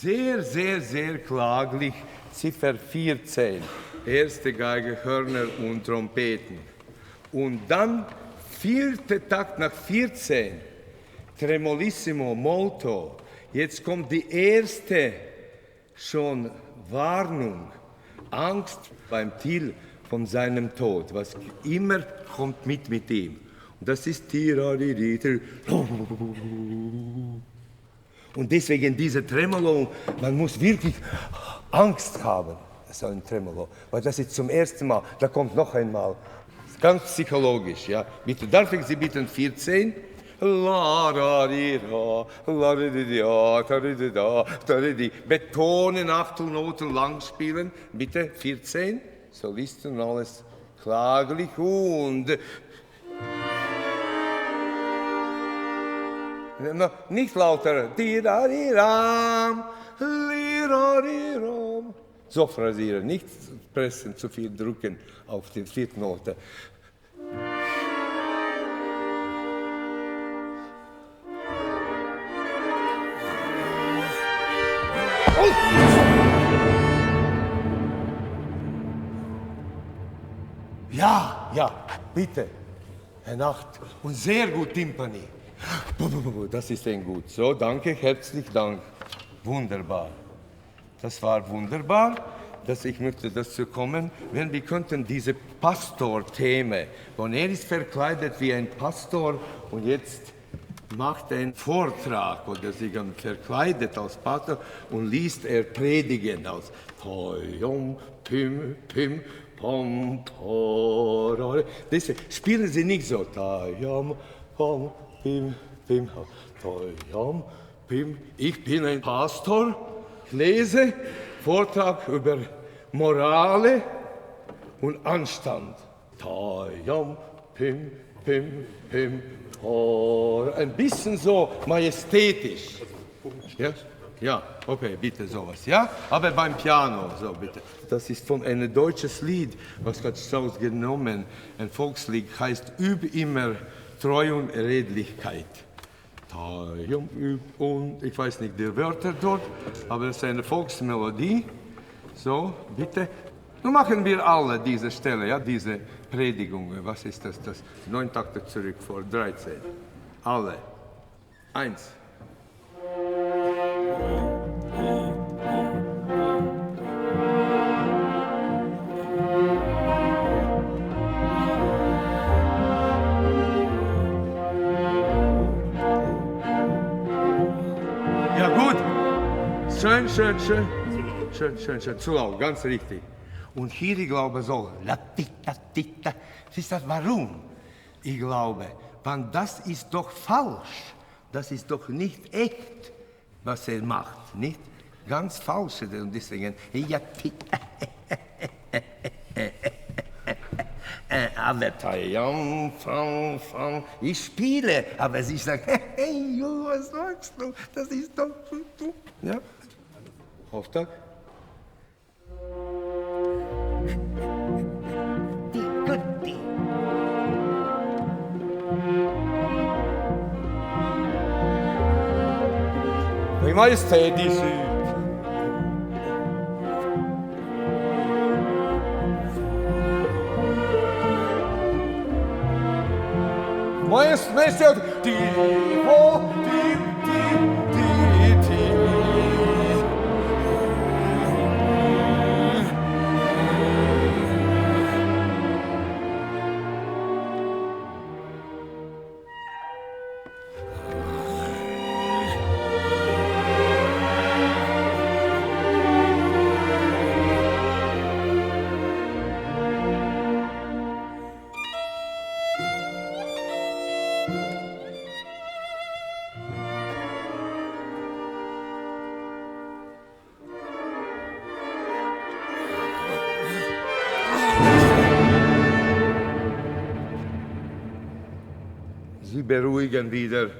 sehr, sehr, sehr klaglich, Ziffer 14, erste Geige, Hörner und Trompeten. Und dann, vierte Takt nach 14, Tremolissimo, molto. Jetzt kommt die erste schon Warnung, Angst beim Till von seinem Tod, was immer kommt mit ihm. Und das ist Tiradiditir. Und deswegen diese Tremolo, man muss wirklich Angst haben, so ein Tremolo, weil das ist zum ersten Mal, da kommt noch einmal, ganz psychologisch, ja. Bitte, darf ich Sie bitten, 14? Betonen, Achtelnoten lang spielen, bitte, 14, Solisten und alles klaglich und... Nicht lauter. So phrasieren, nicht pressen, zu viel drücken auf die vierte Note. Ja, bitte. Herr Nacht. Und sehr gut Timpani. Das ist ein gut. So, danke, herzlich Dank. Wunderbar. Das war wunderbar, dass ich möchte dazu kommen, wenn wir könnten diese Pastor-Theme, und er ist verkleidet wie ein Pastor und jetzt macht er einen Vortrag oder sich verkleidet als Pastor und liest er Predigen aus Toyom, Pim, Pim, Pom, Por. Das spielen Sie nicht so. Toyom, Pom, Pim, Pim, Toyom, Pim. Ich bin ein Pastor, lese Vortrag über Morale und Anstand. Toyom, Pim, Pim, Pim, Por. Ein bisschen so majestätisch. Ja? Ja, okay, bitte sowas, ja? Aber beim Piano, so bitte. Das ist von einem deutsches Lied, was hat Strauss genommen. Ein Volkslied heißt Üb immer Treu und Redlichkeit. Üb und, ich weiß nicht die Wörter dort, aber es ist eine Volksmelodie. So, bitte. Nun machen wir alle diese Stelle, ja, diese Predigungen. Was ist das? Das 9 Takte zurück vor 13. Alle. 1. Ja gut, schön, zu laut, ganz richtig. Und hier, ich glaube, so, la-tita-tita, siehst du, warum? Ich glaube, weil das ist doch falsch, das ist doch nicht echt, was er macht, nicht? Ganz falsch, und deswegen, ja, aber ich spiele, aber sie sagt, hey, was sagst du, das ist doch, ja, Auftakt. Die Majestät, die Süd. Majestät, die Sie beruhigen wieder.